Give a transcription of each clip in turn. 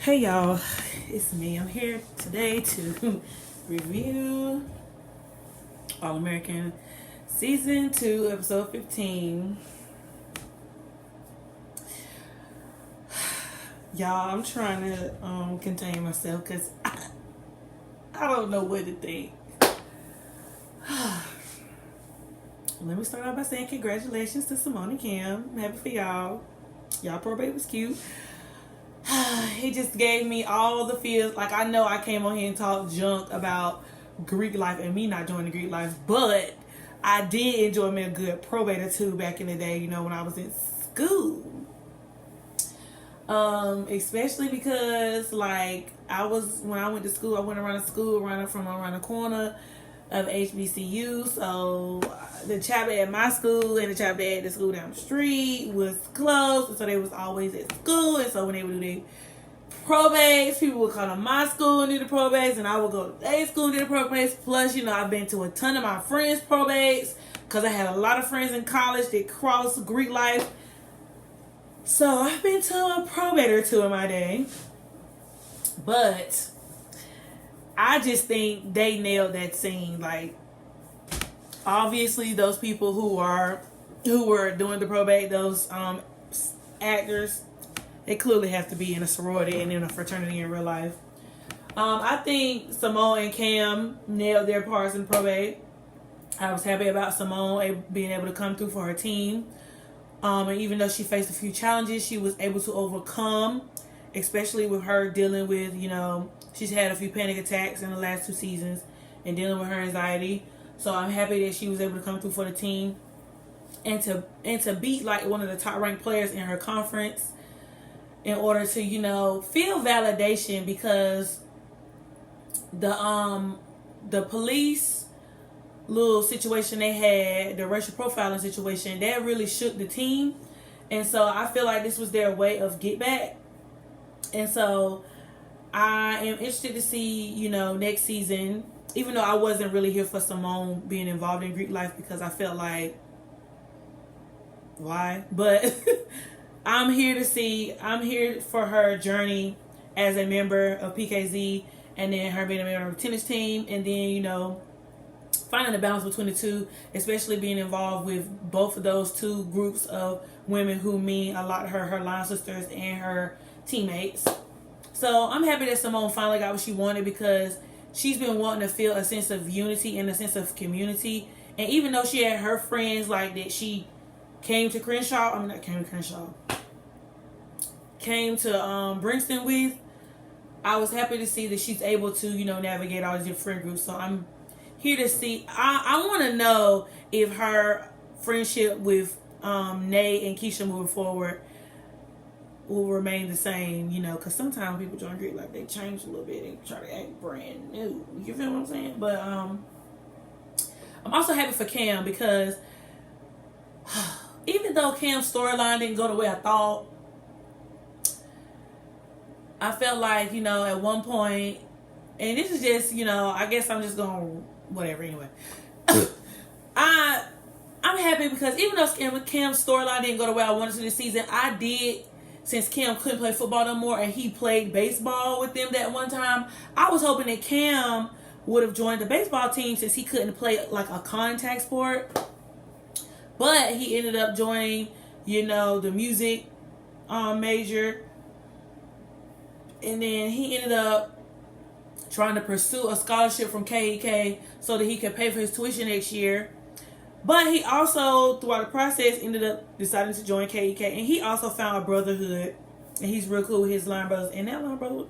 Hey y'all, it's me. I'm here today to review All American Season 2, Episode 15. Y'all, I'm trying to contain myself because I don't know what to think. Let me start off by saying congratulations to Simone and Kim. I'm happy for y'all. Y'all probate was cute. He just gave me all the feels. Like, I know I came on here and talked junk about Greek life and me not joining Greek life, but I did enjoy me a good probate or two back in the day, you know, when I was in school. Especially because, like, when I went to school, I went around the school, around the corner of HBCU. So the chapter at my school and the chapter at the school down the street was closed, and so they was always at school. And so when they would do their probates, people would come to my school and do the probates, and I would go to their school and do the probates. Plus, you know, I've been to a ton of my friends' probates because I had a lot of friends in college that crossed Greek life. So I've been to a probate or two in my day. But I just think they nailed that scene. Like, obviously those people who were doing the probate, those actors, they clearly have to be in a sorority and in a fraternity in real life. I think Simone and Cam nailed their parts in probate. I was happy about Simone being able to come through for her team. And even though she faced a few challenges, she was able to overcome, especially with her dealing with, you know, she's had a few panic attacks in the last 2 seasons and dealing with her anxiety. So I'm happy that she was able to come through for the team and to beat like one of the top ranked players in her conference in order to, you know, feel validation, because the police little situation they had, the racial profiling situation, that really shook the team. And so I feel like this was their way of get back. And so I am interested to see, you know, next season, even though I wasn't really here for Simone being involved in Greek life because I felt like, why? But I'm here for her journey as a member of PKZ, and then her being a member of the tennis team, and then, you know, finding the balance between the two, especially being involved with both of those two groups of women who mean a lot to her line sisters and her teammates. So I'm happy that Simone finally got what she wanted, because she's been wanting to feel a sense of unity and a sense of community. And even though she had her friends like that, she came to Princeton with, I was happy to see that she's able to, you know, navigate all these different groups. So I'm here to see. I want to know if her friendship with Nay and Keisha moving forward will remain the same, you know, because sometimes people join Greek like they change a little bit and try to act brand new. You feel what I'm saying? But I'm also happy for Cam, because even though Cam's storyline didn't go the way I thought, I felt like, you know, at one point, and this is just, you know, I guess I'm just going whatever anyway. I'm happy because even though Cam's storyline didn't go the way I wanted to this season, I did, since Cam couldn't play football no more and he played baseball with them that one time, I was hoping that Cam would have joined the baseball team since he couldn't play like a contact sport. But he ended up joining, you know, the music major. And then he ended up trying to pursue a scholarship from KEK so that he could pay for his tuition next year. But he also, throughout the process, ended up deciding to join KEK. And he also found a brotherhood. And he's real cool with his line brothers. And that line brother,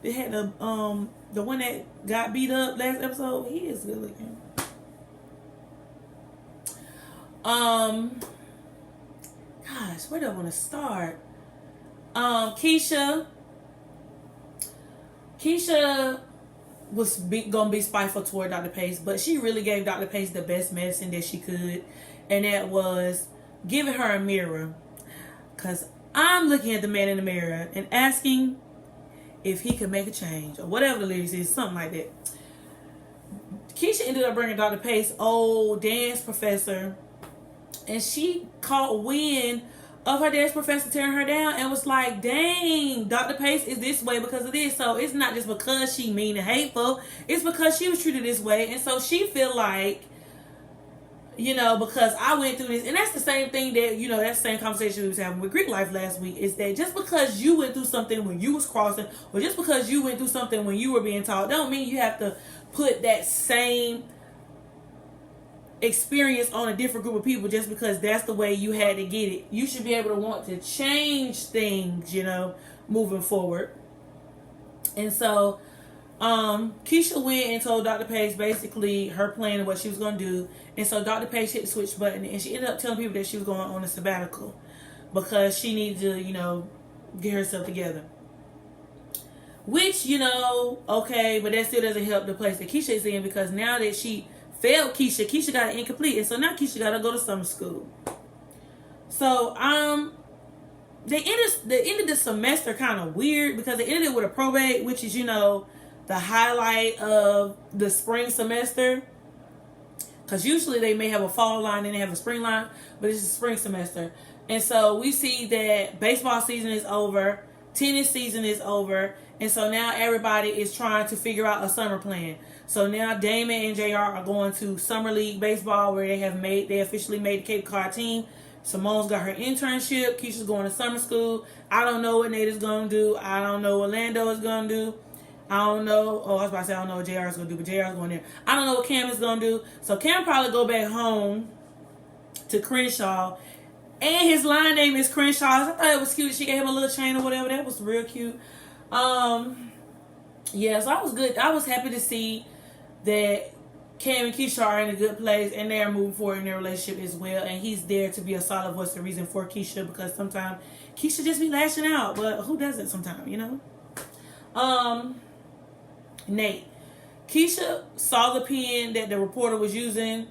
they had the one that got beat up last episode, he is good looking. Gosh, where do I want to start? Keisha was gonna be spiteful toward Dr. Pace, but she really gave Dr. Pace the best medicine that she could, and that was giving her a mirror. Cause I'm looking at the man in the mirror and asking if he could make a change, or whatever the lyrics is, something like that. Keisha ended up bringing Dr. Pace, old dance professor, and she caught wind of her dad's professor tearing her down, and was like, dang, Dr. Pace is this way because of this. So it's not just because she mean and hateful, it's because she was treated this way. And so she feel like, you know, because I went through this. And that's the same thing that, you know, that's the same conversation we was having with Greek life last week, is that just because you went through something when you was crossing, or just because you went through something when you were being taught, don't mean you have to put that same experience on a different group of people just because that's the way you had to get it. You should be able to want to change things, you know, moving forward. And so Keisha went and told Dr. Page basically her plan of what she was going to do. And so Dr. Page hit the switch button, and she ended up telling people that she was going on a sabbatical because she needed to, you know, get herself together. Which, you know, okay, but that still doesn't help the place that Keisha is in, because now that she failed Keisha got it incomplete, and so now Keisha got to go to summer school. So they ended the semester kind of weird, because they ended it with a probate, which is, you know, the highlight of the spring semester. Because usually they may have a fall line and they have a spring line, but it's a spring semester. And so we see that baseball season is over, tennis season is over, and so now everybody is trying to figure out a summer plan. So now Damon and JR are going to Summer League Baseball, where they officially made the Cape Cod team. Simone's got her internship. Keisha's going to summer school. I don't know what Nate is going to do. I don't know what Lando is going to do. I don't know. Oh, I was about to say I don't know what JR is going to do, but JR is going there. I don't know what Cam is going to do. So Cam probably go back home to Crenshaw. And his line name is Crenshaw. I thought it was cute. She gave him a little chain or whatever. That was real cute. Yeah, so I was good. I was happy to see that Cam and Keisha are in a good place, and they're moving forward in their relationship as well. And he's there to be a solid voice and reason for Keisha, because sometimes Keisha just be lashing out, but who doesn't sometimes, you know? Nate. Keisha saw the pen that the reporter was using,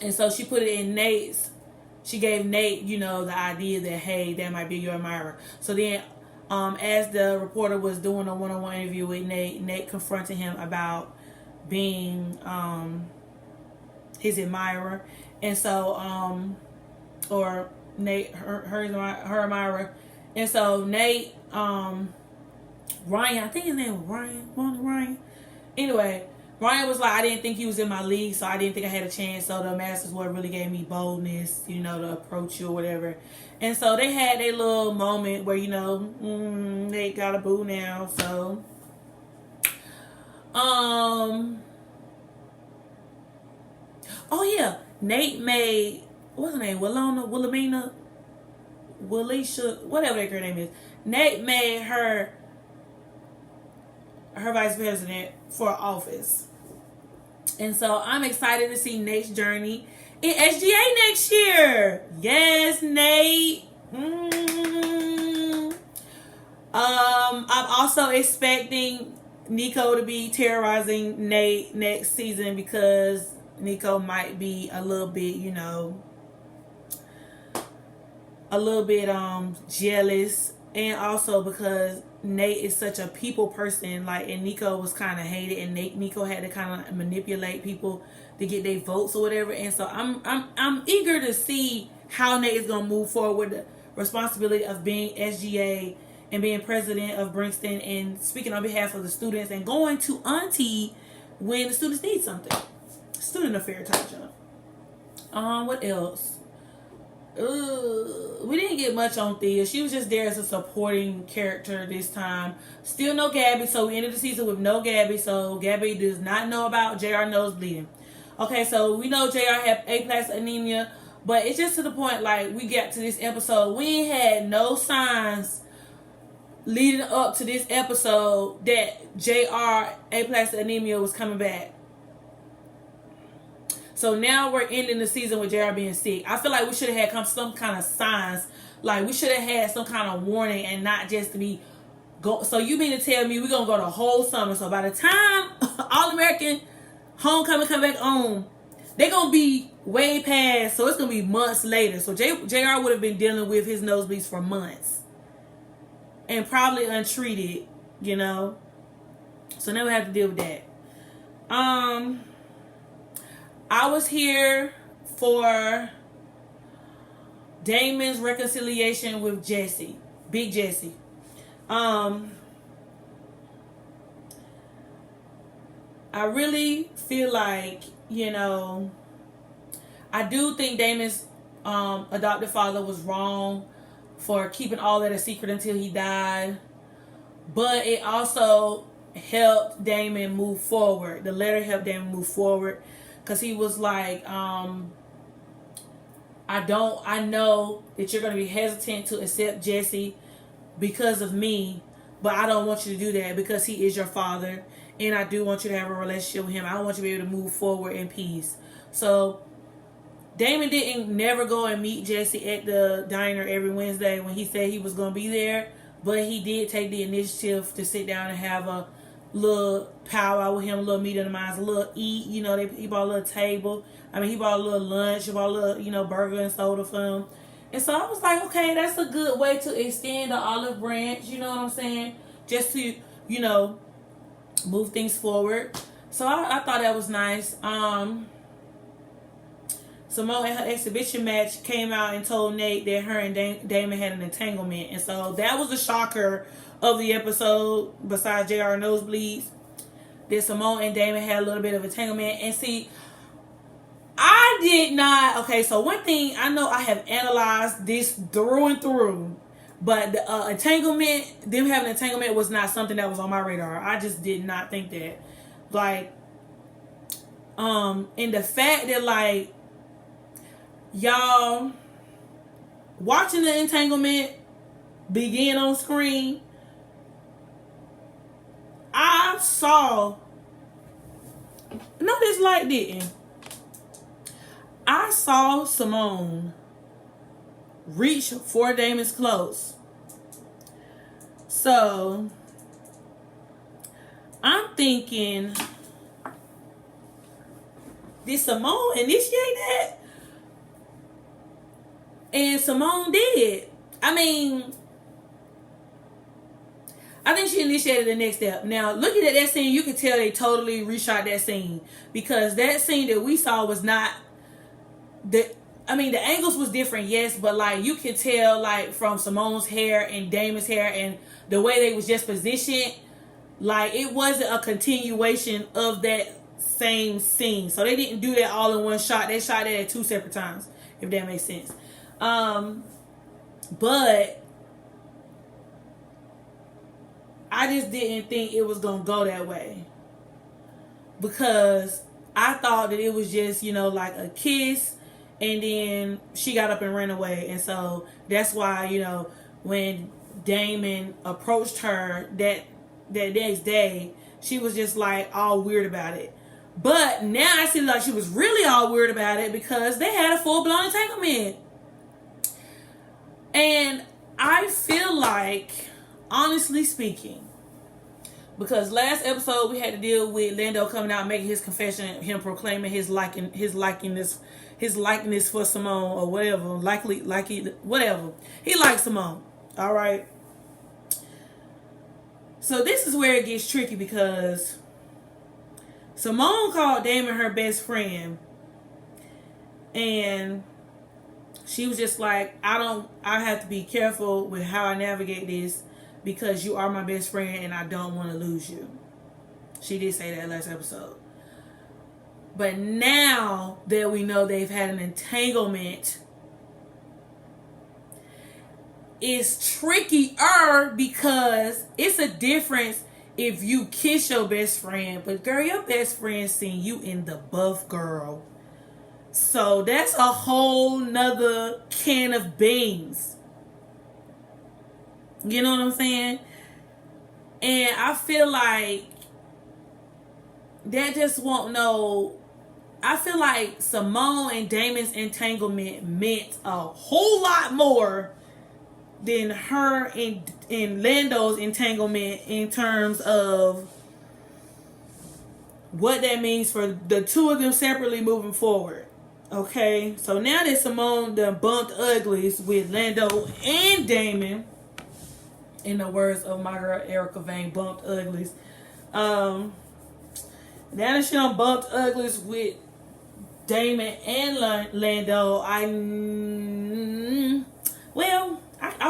and so she put it in Nate's. She gave Nate, you know, the idea that, hey, that might be your admirer. So then, as the reporter was doing a one-on-one interview with Nate, Nate confronted him about being his admirer. And so, or Nate, her admirer. And so Nate, Ryan, I think his name was Ryan. Anyway, Ryan was like, I didn't think he was in my league, so I didn't think I had a chance. So the Masters what really gave me boldness, you know, to approach you or whatever. And so they had their little moment where, you know, they got a boo now. So, oh yeah, Nate made, what's her name? Wilhelmina, whatever that girl name is. Nate made her vice president for office. And so I'm excited to see Nate's journey in SGA next year. Yes, Nate. I'm also expecting Nico to be terrorizing Nate next season, because Nico might be a little bit, you know, jealous, and also because Nate is such a people person, like, and Nico was kind of hated, and Nico had to kind of manipulate people to get their votes or whatever. And so I'm eager to see how Nate is gonna move forward with the responsibility of being SGA and being president of Brixton and speaking on behalf of the students and going to Auntie when the students need something. Student affair type job. What else? We didn't get much on Thea. She was just there as a supporting character this time. Still no Gabby, so we ended the season with no Gabby. So Gabby does not know about JR nose bleeding. Okay, so we know JR had A-plus anemia, but it's just to the point, like, we got to this episode, we had no signs leading up to this episode that JR A-plus anemia was coming back. So now we're ending the season with JR being sick. I feel like we should have had some kind of signs. Like, we should have had some kind of warning, and not just to be go. So you mean to tell me we're going to go the whole summer? So by the time All-American Homecoming come back home, they're going to be way past. So it's going to be months later. So JR would have been dealing with his nosebleeds for months. And probably untreated, you know. So now we have to deal with that. I was here for Damon's reconciliation with Jesse, Big Jesse. I really feel like, I do think Damon's adopted father was wrong for keeping all that a secret until he died. But it also helped Damon move forward. The letter helped Damon move forward. Because he was like, I know that you're going to be hesitant to accept Jesse because of me. But I don't want you to do that because he is your father. And I do want you to have a relationship with him. I want you to be able to move forward in peace. So Damon didn't never go and meet Jesse at the diner every Wednesday when he said he was going to be there. But he did take the initiative to sit down and have a little powwow with him, a little meet in the minds, a little eat. He bought a little table. He bought a little lunch, he bought a little, burger and soda for him. And so I was like, okay, that's a good way to extend the olive branch, you know what I'm saying? Just to, move things forward. So I thought that was nice. Simone in her exhibition match came out and told Nate that her and Damon had an entanglement. And so that was the shocker of the episode, besides JR Nosebleeds, that Simone and Damon had a little bit of entanglement. And see, I did not... Okay, so one thing, I know I have analyzed this through and through, but the entanglement, them having entanglement was not something that was on my radar. I just did not think that. Like, and the fact that, like, y'all watching the entanglement begin on screen, I saw, no, this light didn't. I saw Simone reach for Damon's clothes. So I'm thinking, did Simone initiate that? And Simone did. I think she initiated the next step. Now, looking at that scene, you can tell they totally reshot that scene. Because that scene that we saw was not... the angles was different, yes. But, like, you can tell, like, from Simone's hair and Damon's hair and the way they was just positioned, like, it wasn't a continuation of that same scene. So, they didn't do that all in one shot. They shot it at 2 separate times, if that makes sense. But I just didn't think it was gonna go that way, because I thought that it was just, like a kiss and then she got up and ran away. And so that's why, when Damon approached her that next day, she was just like all weird about it. But now I see like she was really all weird about it because they had a full-blown entanglement. And I feel like, honestly speaking, because last episode we had to deal with Lando coming out and making his confession, him proclaiming his likeness for Simone or whatever, whatever. He likes Simone. All right. So this is where it gets tricky, because Simone called Damon her best friend, and she was just like, I have to be careful with how I navigate this because you are my best friend and I don't want to lose you. She did say that last episode. But now that we know they've had an entanglement, it's trickier because it's a difference if you kiss your best friend, but girl, your best friend seen you in the buff, girl. So that's a whole nother can of beans. You know what I'm saying? And I feel like that just won't know. I feel like Simone and Damon's entanglement meant a whole lot more than her and Lando's entanglement in terms of what that means for the two of them separately moving forward. Okay, so now that Simone done bumped uglies with Lando and Damon, in the words of my girl Erica Vane, bumped uglies. Now that she done bumped uglies with Damon and Lando,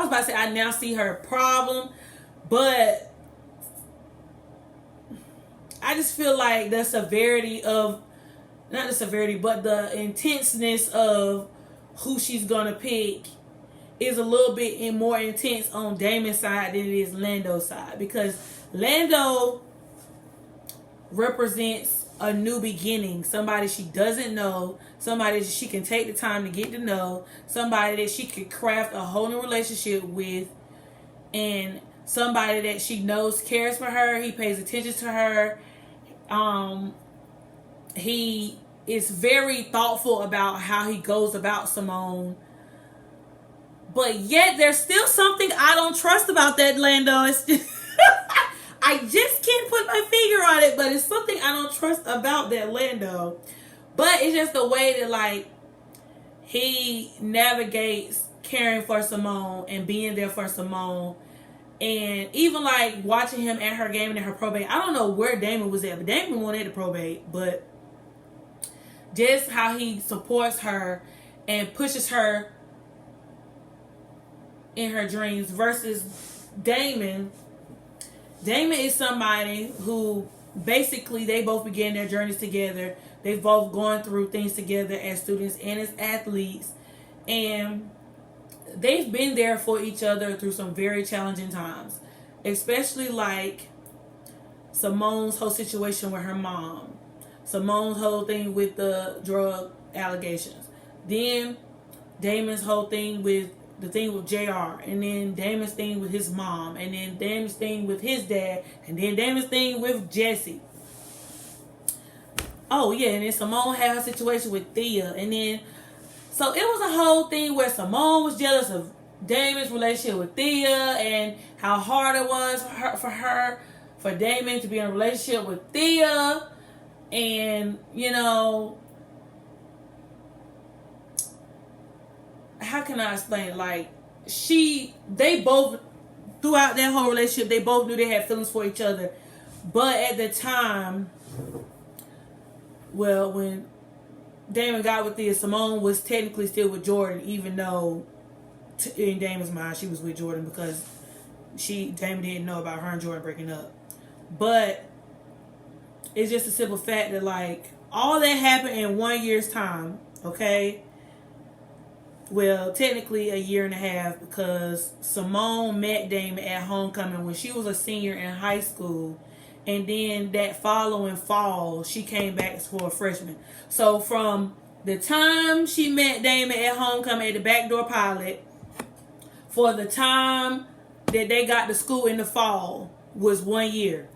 was about to say I now see her problem, but I just feel like the severity of, not the severity, but the intenseness of who she's gonna pick is a little bit more intense on Damon's side than it is Lando's side, because Lando represents a new beginning, somebody she doesn't know, somebody that she can take the time to get to know, somebody that she could craft a whole new relationship with, and somebody that she knows cares for her. He pays attention to her. He is very thoughtful about how he goes about Simone. But yet there's still something I don't trust about that Lando. It's just I just can't put my finger on it, but it's something I don't trust about that Lando. But it's just the way that, like, he navigates caring for Simone and being there for Simone. And even, like, watching him at her game and at her probate. I don't know where Damon was at, but Damon wasn't at the probate. But just how he supports her and pushes her in her dreams versus Damon. Damon is somebody who basically they both began their journeys together. They've both gone through things together as students and as athletes. And they've been there for each other through some very challenging times. Especially like Simone's whole situation with her mom. Simone's whole thing with the drug allegations. Then Damon's whole thing with the thing with JR, and then Damon's thing with his mom, and then Damon's thing with his dad, and then Damon's thing with Jesse. Oh yeah, and then Simone had her situation with Thea, and then so it was a whole thing where Simone was jealous of Damon's relationship with Thea and how hard it was for Damon to be in a relationship with Thea, and you know, how can I explain? Like, they both, throughout that whole relationship, they both knew they had feelings for each other. But at the time, well, when Damon got with Thea, Simone was technically still with Jordan, even though in Damon's mind she was with Jordan because Damon didn't know about her and Jordan breaking up. But it's just a simple fact that, like, all that happened in 1 year's time, okay? Well, technically a year and a half, because Simone met Damon at homecoming when she was a senior in high school. And then that following fall, she came back for a freshman. So from the time she met Damon at homecoming at the backdoor pilot, for the time that they got to school in the fall, was 1 year.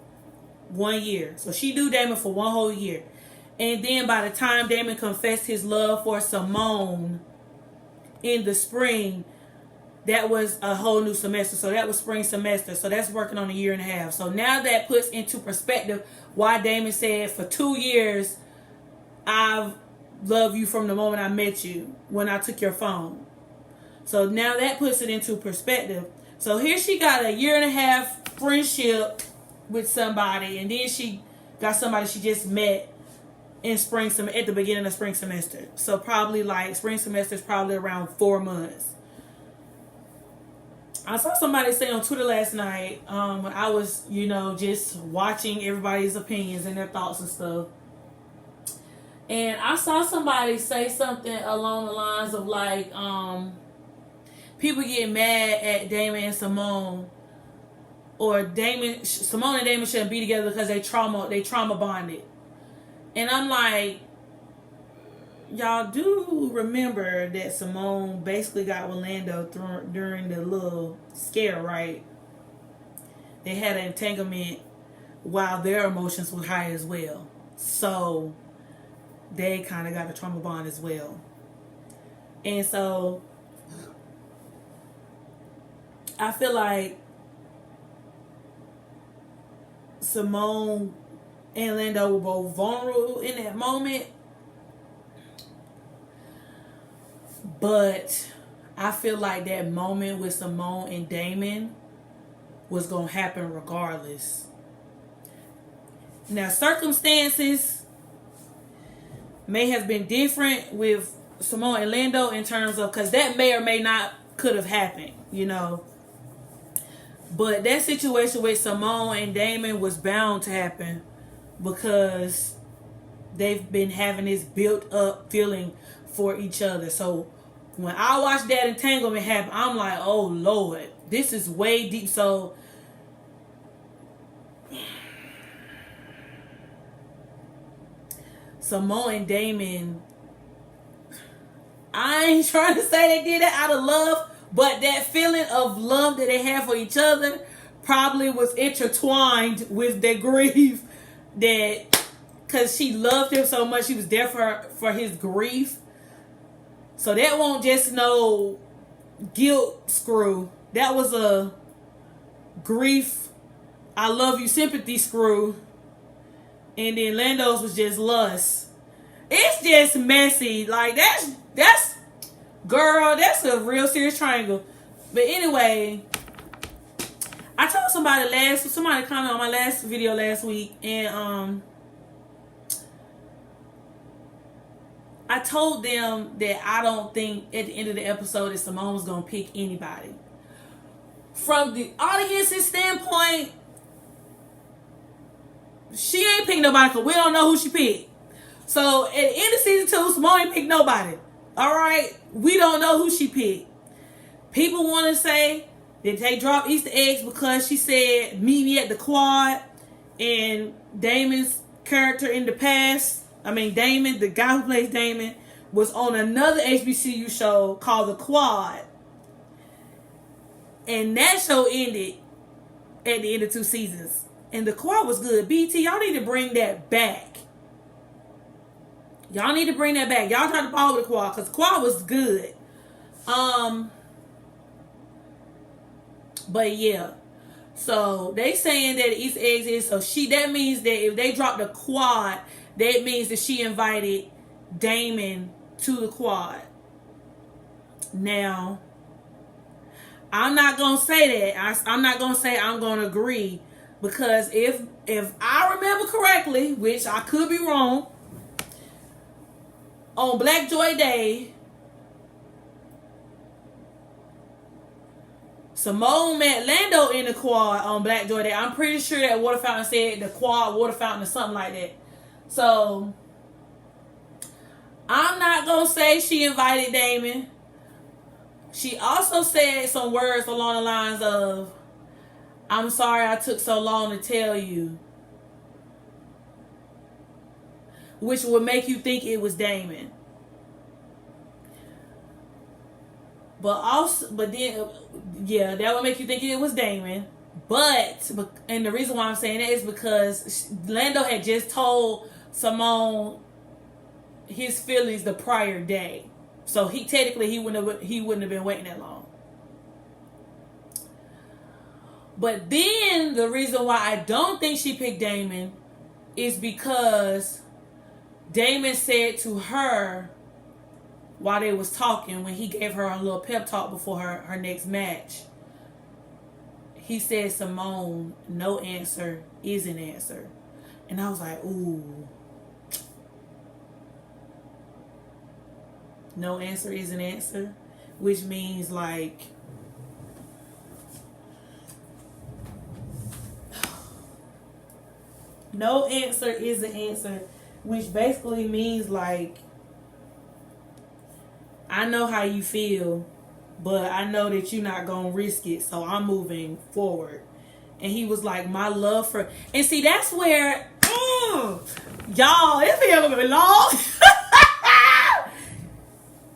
1 year. So she knew Damon for one whole year. And then by the time Damon confessed his love for Simone in the spring, that was a whole new semester. So that was spring semester. So that's working on a year and a half. So now that puts into perspective why Damon said for 2 years, I've loved you from the moment I met you, when I took your phone. So now that puts it into perspective. So here she got a year and a half friendship with somebody, and then she got somebody she just met in at the beginning of spring semester. So probably like spring semester is probably around 4 months. I saw somebody say on Twitter last night, when I was, just watching everybody's opinions and their thoughts and stuff. And I saw somebody say something along the lines of like, people get mad at Damon and Simone, or Simone and Damon shouldn't be together because they trauma bonded. And I'm like, y'all do remember that Simone basically got with Lando during the little scare, right? They had an entanglement while their emotions were high as well. So they kind of got a trauma bond as well. And so I feel like Simone and Lando were both vulnerable in that moment. But I feel like that moment with Simone and Damon was going to happen regardless. Now, circumstances may have been different with Simone and Lando in terms of, because that may or may not could have happened. you know. But that situation with Simone and Damon was bound to happen because they've been having this built up feeling for each other. So when I watched that entanglement happen, I'm like, oh Lord, this is way deep. So Simone and Damon, I ain't trying to say they did it out of love, but that feeling of love that they had for each other probably was intertwined with their grief, that because she loved him so much, she was there for his grief. So that won't just no guilt screw. That was a grief, I love you sympathy screw. And then Lando's was just lust. It's just messy. Like that's girl, that's a real serious triangle. But anyway, I told somebody commented on my last video last week, and I told them that I don't think at the end of the episode that Simone was gonna pick anybody. From the audience's standpoint, she ain't picked nobody because we don't know who she picked. So at the end of season 2, Simone ain't picked nobody. Alright? We don't know who she picked. People want to say that they dropped Easter eggs because she said, meet me at the quad. And Damon's character in the past, Damon, the guy who plays Damon, was on another HBCU show called The Quad. And that show ended at the end of 2 seasons. And The Quad was good. BT, y'all need to bring that back. Y'all need to bring that back. Y'all try to follow The Quad because The Quad was good. But yeah. So they saying that Easter eggs is that means that if they drop The Quad, that means that she invited Damon to The Quad. Now, I'm not gonna say that. I'm not gonna say I'm gonna agree, because if I remember correctly, which I could be wrong, on Black Joy Day, Simone met Lando in the quad on Black Joy Day. I'm pretty sure that Water Fountain said the quad water fountain or something like that. So I'm not gonna say she invited Damon. She also said some words along the lines of, I'm sorry I took so long to tell you. Which would make you think it was Damon. But then, yeah, that would make you think it was Damon. And the reason why I'm saying that is because Lando had just told Simone his feelings the prior day. So he wouldn't have been waiting that long. But then the reason why I don't think she picked Damon is because Damon said to her while they was talking, when he gave her a little pep talk before her next match, he said, Simone, no answer is an answer. And I was like, ooh. No answer is an answer, which means like, no answer is an answer, which basically means like, I know how you feel, but I know that you're not gonna risk it, so I'm moving forward. And he was like, my love for, and see, that's where, y'all, this video gonna be long.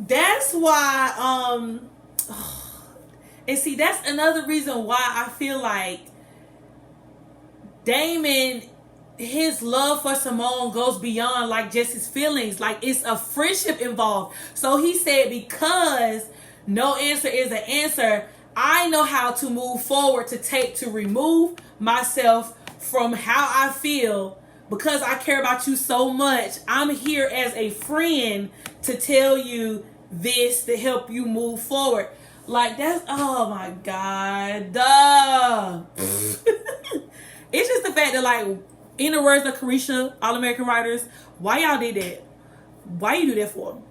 That's why, and see, that's another reason why I feel like Damon, his love for Simone goes beyond like just his feelings. Like, it's a friendship involved. So he said, because no answer is an answer, I know how to move forward, to remove myself from how I feel, because I care about you so much. I'm here as a friend to tell you this, to help you move forward. Like, that's, oh my God. Duh. It's just the fact that, like, in the words of Keisha, All American Writers, why y'all did that? Why you do that for?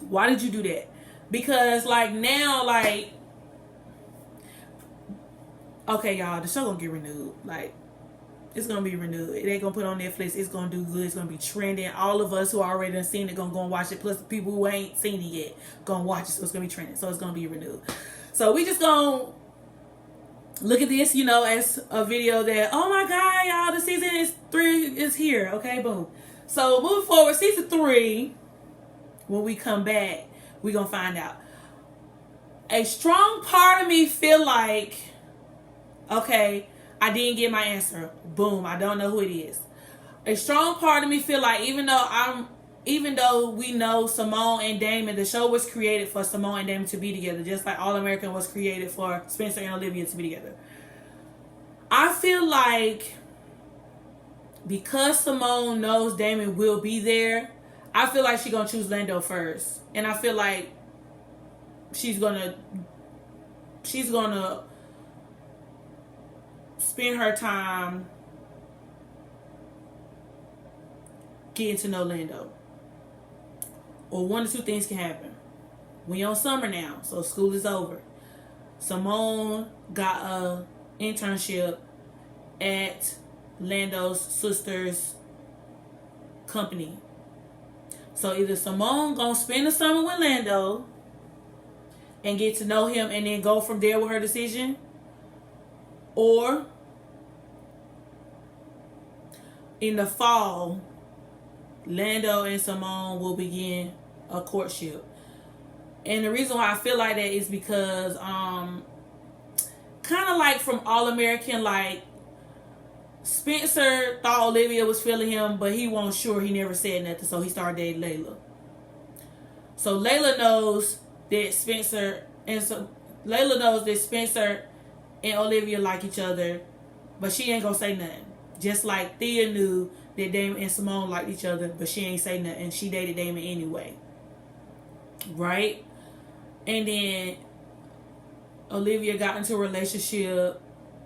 Why did you do that? Because, like, now, like, Okay, y'all, the show gonna get renewed. Like, it's gonna be renewed. They gonna put it on Netflix. It's gonna do good. It's gonna be trending. All of us who already done seen it gonna go and watch it. Plus the people who ain't seen it yet gonna watch it. So it's gonna be trending. So it's gonna be renewed. So we just gonna look at this, as a video that, oh my God, y'all, the season 3 is here. Okay, boom. So moving forward, season 3, when we come back, we gonna find out. A strong part of me feel like, okay, I didn't get my answer. Boom, I don't know who it is. A strong part of me feel like even though we know Simone and Damon, the show was created for Simone and Damon to be together, just like All American was created for Spencer and Olivia to be together. I feel like because Simone knows Damon will be there, I feel like she's gonna choose Lando first. And I feel like she's gonna spend her time getting to know Lando. Or one or two things can happen. We on summer now, so school is over. Simone got a internship at Lando's sister's company. So either Simone gonna spend the summer with Lando and get to know him and then go from there with her decision, or in the fall, Lando and Simone will begin a courtship. And the reason why I feel like that is because kind of like from All American, like Spencer thought Olivia was feeling him, but he wasn't sure. He never said nothing, so he started dating Layla. So Layla knows that Spencer and Olivia like each other, but she ain't gonna say nothing. Just like Thea knew that Damon and Simone liked each other, but she ain't say nothing. She dated Damon anyway. Right? And then Olivia got into a relationship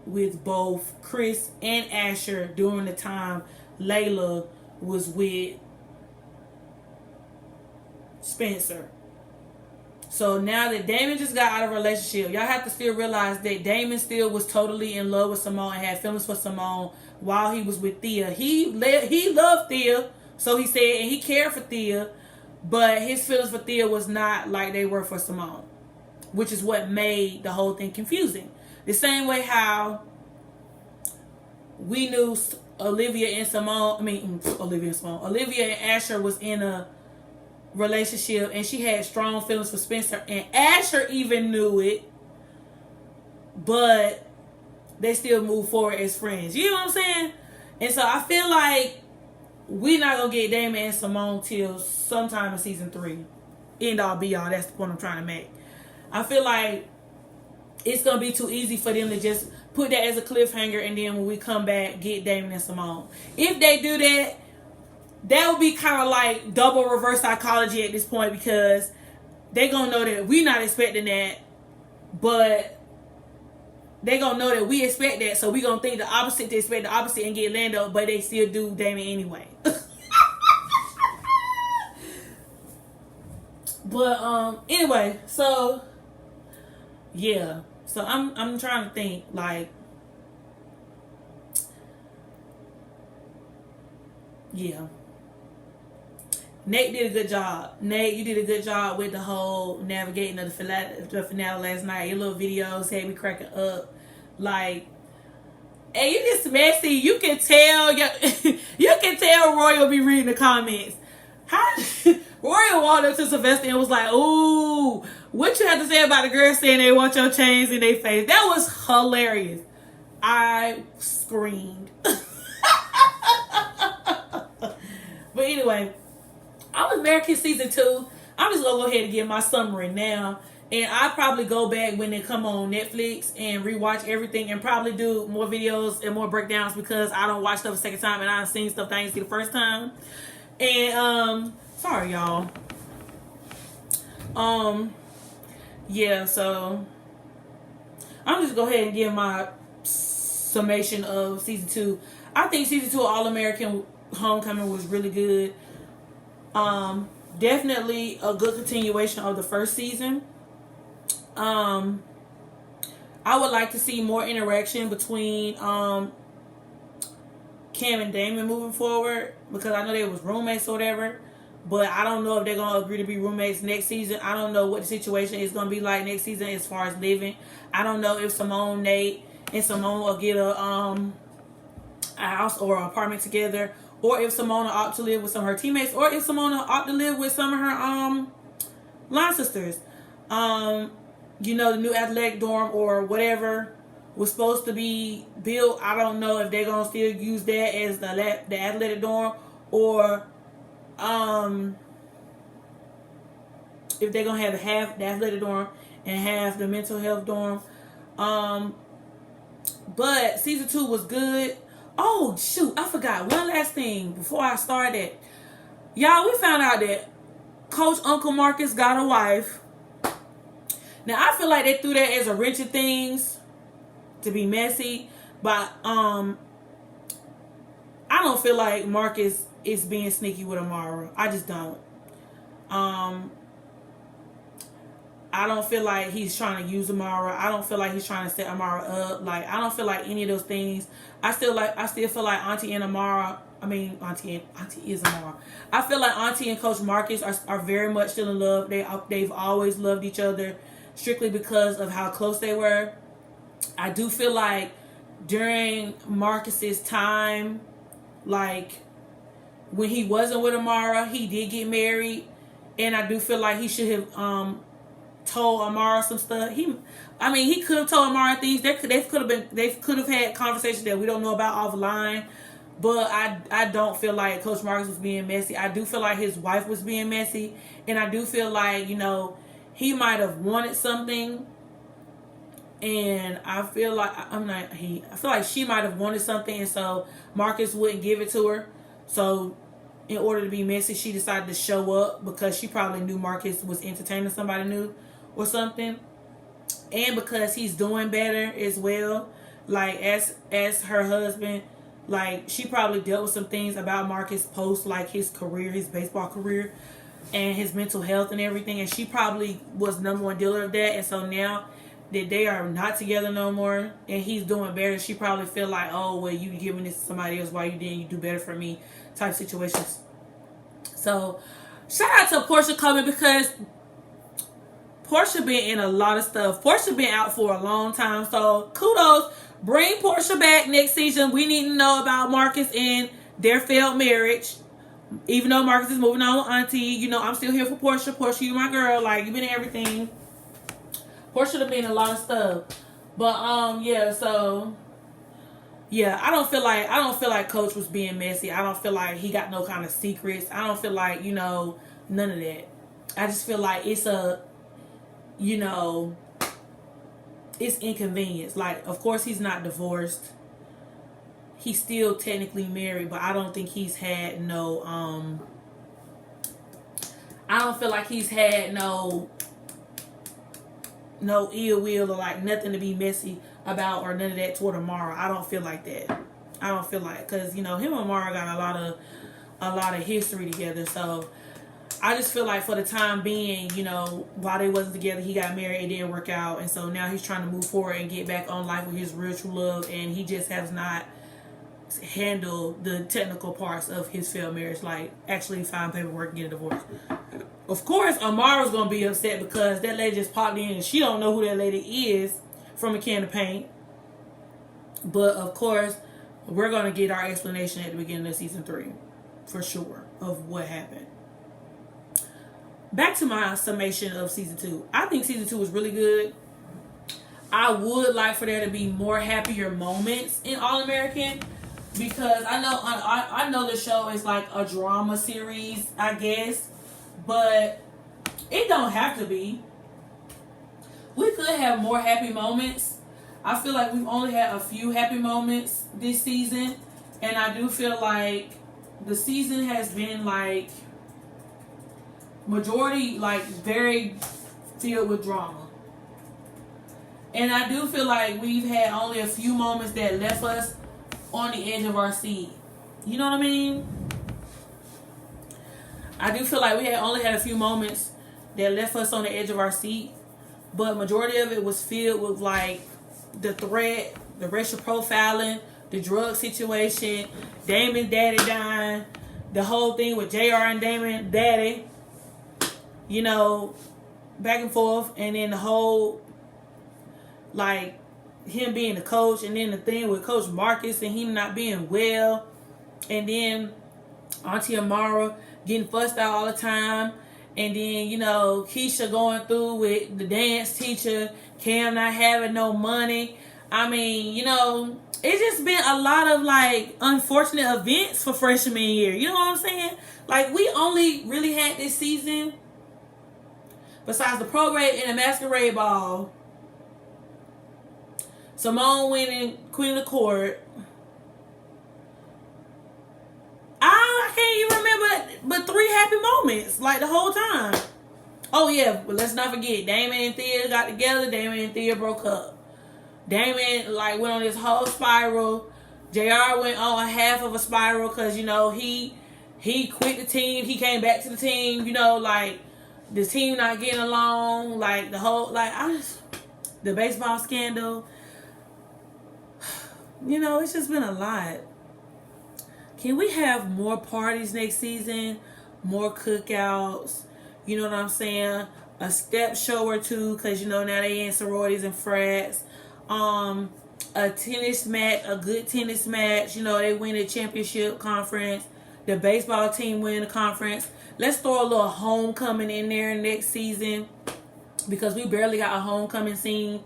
with both Chris and Asher during the time Layla was with Spencer. So now that Damon just got out of a relationship, y'all have to still realize that Damon still was totally in love with Simone and had feelings for Simone while he was with Thea. He loved Thea, so he said, and he cared for Thea, but his feelings for Thea was not like they were for Simone, which is what made the whole thing confusing. The same way how we knew Olivia and Asher was in a relationship and she had strong feelings for Spencer, and Asher even knew it, but they still move forward as friends. You know what I'm saying? And so I feel like we're not gonna get Damon and Simone till sometime in season 3. End all be all. That's the point I'm trying to make. I feel like it's gonna be too easy for them to just put that as a cliffhanger and then when we come back get Damon and Simone. If they do that, that would be kind of like double reverse psychology at this point, because they gonna know that we not expecting that, but they gonna know that we expect that, so we gonna think the opposite to expect the opposite and get Lando, but they still do Damon anyway. But anyway, so yeah, so I'm trying to think, like, yeah. Nate did a good job. Nate, you did a good job with the whole navigating of the finale last night. Your little videos had me cracking up. Like, and you just messy. You can tell. You can tell Royal be reading the comments. How Royal walked up to Sylvester and was like, "Ooh, what you have to say about the girls saying they want your chains in their face?" That was hilarious. I screamed. But anyway, I was American season 2. I'm just gonna go ahead and give my summary now, and I'll probably go back when they come on Netflix and rewatch everything and probably do more videos and more breakdowns, because I don't watch stuff a second time and I've seen stuff that I didn't see the first time. And sorry y'all. Yeah, so I'm just go ahead and give my summation of season 2. I think season 2 of All American Homecoming was really good. Definitely a good continuation of the first season. I would like to see more interaction between Cam and Damon moving forward, because I know they was roommates or whatever. But I don't know if they're going to agree to be roommates next season. I don't know what the situation is going to be like next season as far as living. I don't know if Simone, Nate, and Simone will get a house or an apartment together, or if Simone will opt to live with some of her teammates, or if Simone will opt to live with some of her line sisters. You know, the new athletic dorm or whatever was supposed to be built. I don't know if they're going to still use that as the athletic dorm, or if they're gonna have half the athletic dorm and half the mental health dorm. But season 2 was good. Oh shoot, I forgot one last thing before I start that. Y'all, we found out that Coach Uncle Marcus got a wife. Now I feel like they threw that as a wrench of things to be messy, but I don't feel like Marcus is being sneaky with Amara. I just don't. I don't feel like he's trying to use Amara. I don't feel like he's trying to set Amara up. Like, I don't feel like any of those things. I still feel like Auntie and Amara. I mean, Auntie is Amara. I feel like Auntie and Coach Marcus are very much still in love. They've always loved each other strictly because of how close they were. I do feel like during Marcus's time, like, when he wasn't with Amara, he did get married, and I do feel like he should have told Amara some stuff. He could have told Amara things. They could have had conversations that we don't know about offline. But I don't feel like Coach Marcus was being messy. I do feel like his wife was being messy, and I do feel like, you know, he might have wanted something, and I feel like I feel like she might have wanted something, and so Marcus wouldn't give it to her. So in order to be messy, she decided to show up because she probably knew Marcus was entertaining somebody new or something. And because he's doing better as well, like as her husband, like she probably dealt with some things about Marcus post, like his career, his baseball career, and his mental health and everything. And she probably was number one dealer of that. And so now that they are not together no more and he's doing better, she probably feel like, oh, well, you giving this to somebody else, why you didn't, you do better for me type situations. So shout out to Portia coming, because Portia been in a lot of stuff. Portia been out for a long time, so kudos. Bring Portia back next season. We need to know about Marcus and their failed marriage. Even though Marcus is moving on with Auntie, you know, I'm still here for Portia. Portia, you my girl. Like, you been in everything. Portia have been in a lot of stuff. But yeah, so yeah, I don't feel like Coach was being messy. I don't feel like he got no kind of secrets. I don't feel like, you know, none of that. I just feel like it's a, you know, it's inconvenience. Like, of course he's not divorced. He's still technically married, but I don't think he's had no I don't feel like he's had no ill will or like nothing to be messy about or none of that toward Amara. I don't feel like that. I don't feel like, because, you know, him and Amara got a lot of history together. So I just feel like for the time being, you know, while they wasn't together, he got married, it didn't work out, and so now he's trying to move forward and get back on life with his real true love, and he just has not handled the technical parts of his failed marriage, like actually find paperwork and get a divorce. Of course, Amara's gonna be upset because that lady just popped in and she don't know who that lady is from a can of paint. But of course, we're gonna get our explanation at the beginning of season 3, for sure, of what happened. Back to my summation of season 2. I think season 2 was really good. I would like for there to be more happier moments in All American, because I know the show is like a drama series, I guess, but it don't have to be. We could have more happy moments. I feel like we've only had a few happy moments this season, and I do feel like the season has been like majority like very filled with drama. And I do feel like we've had only a few moments that left us on the edge of our seat. You know what I mean? I do feel like we only had a few moments that left us on the edge of our seat, but majority of it was filled with like the threat, the racial profiling, the drug situation, Damon's daddy dying, the whole thing with JR and Damon daddy, you know, back and forth, and then the whole, like, him being the coach, and then the thing with Coach Marcus and him not being well, and then Auntie Amara getting fussed out all the time, and then, you know, Keisha going through with the dance teacher, Cam not having no money. I mean, you know, it's just been a lot of, like, unfortunate events for freshman year. You know what I'm saying? Like, we only really had this season, besides the probate and the masquerade ball, Simone winning Queen of the Court. I can't even remember but 3 happy moments, like, the whole time. Oh, yeah, but let's not forget, Damon and Thea got together. Damon and Thea broke up. Damon, like, went on this whole spiral. JR went on a half of a spiral because, you know, he quit the team. He came back to the team, you know, like, the team not getting along. Like, the whole, like, the baseball scandal. You know, it's just been a lot. Can we have more parties next season? More cookouts? You know what I'm saying? A step show or two, because, you know, now they in sororities and frats. A tennis match, a good tennis match. You know, they win a championship conference. The baseball team win the conference. Let's throw a little homecoming in there next season, because we barely got a homecoming scene.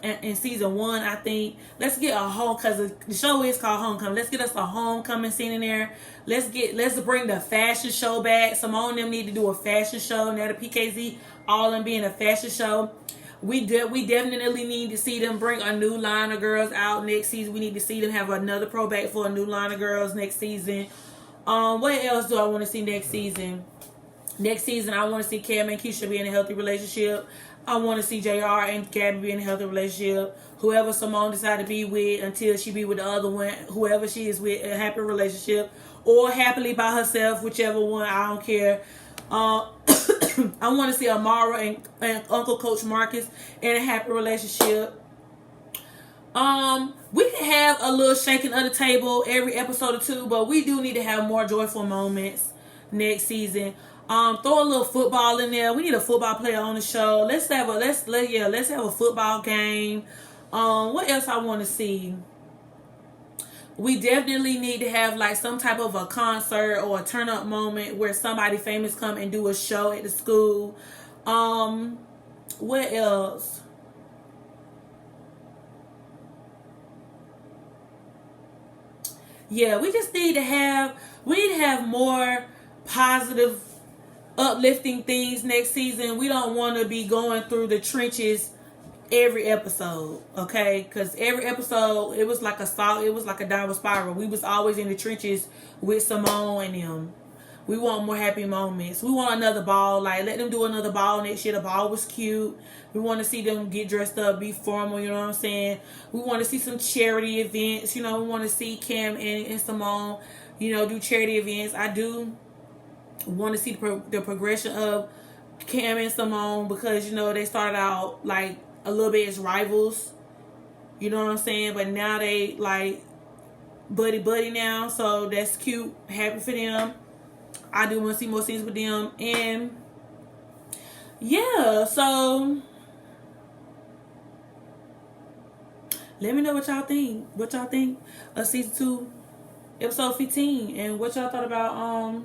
In season 1, I think. Let's get a home, because the show is called Homecoming. Let's get us a homecoming scene in there. Let's bring the fashion show back. Simone and them need to do a fashion show. Now the PKZ, all them being a fashion show. We definitely need to see them bring a new line of girls out next season. We need to see them have another probate for a new line of girls next season. What else do I want to see next season? Next season, I want to see Cam and Keisha be in a healthy relationship. I want to see JR and Gabby be in a healthy relationship. Whoever Simone decide to be with until she be with the other one, whoever she is with, a happy relationship. Or happily by herself, whichever one, I don't care. I want to see Amara and Uncle Coach Marcus in a happy relationship. We can have a little shaking of the table every episode or 2, but we do need to have more joyful moments next season. Throw a little football in there. We need a football player on the show. Let's have a football game. What else I want to see? We definitely need to have, like, some type of a concert or a turn up moment where somebody famous come and do a show at the school. What else? Yeah, we need to have more positive, uplifting things next season. We don't want to be going through the trenches every episode, okay? Because every episode, it was like a downward spiral. We was always in the trenches with Simone and them. We want more happy moments. We want another ball. Like, let them do another ball next year. The ball was cute. We want to see them get dressed up, be formal, you know what I'm saying? We want to see some charity events. You know, we want to see Cam and Simone, you know, do charity events. I do want to see the progression of Cam and Simone, because, you know, they started out, like, a little bit as rivals. You know what I'm saying? But now they, like, buddy now. So that's cute. Happy for them. I do want to see more scenes with them. And yeah, so let me know what y'all think. What y'all think of season 2, episode 15, and what y'all thought about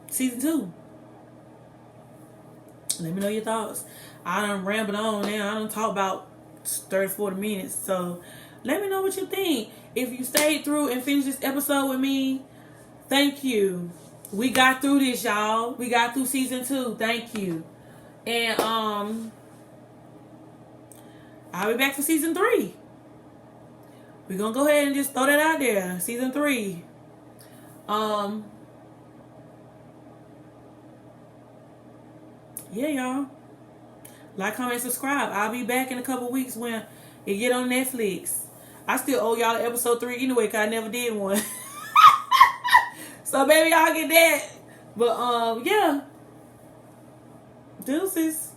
season 2. Let me know your thoughts. I done rambled on now. I done talk about 30-40 minutes. So let me know what you think. If you stayed through and finished this episode with me, thank you. We got through this, y'all. We got through season 2. Thank you. And I'll be back for season 3. We're gonna go ahead and just throw that out there. Season 3. Yeah, y'all. Like, comment, subscribe. I'll be back in a couple weeks when it get on Netflix. I still owe y'all episode 3 anyway, because I never did one. So maybe y'all get that. But yeah. Deuces.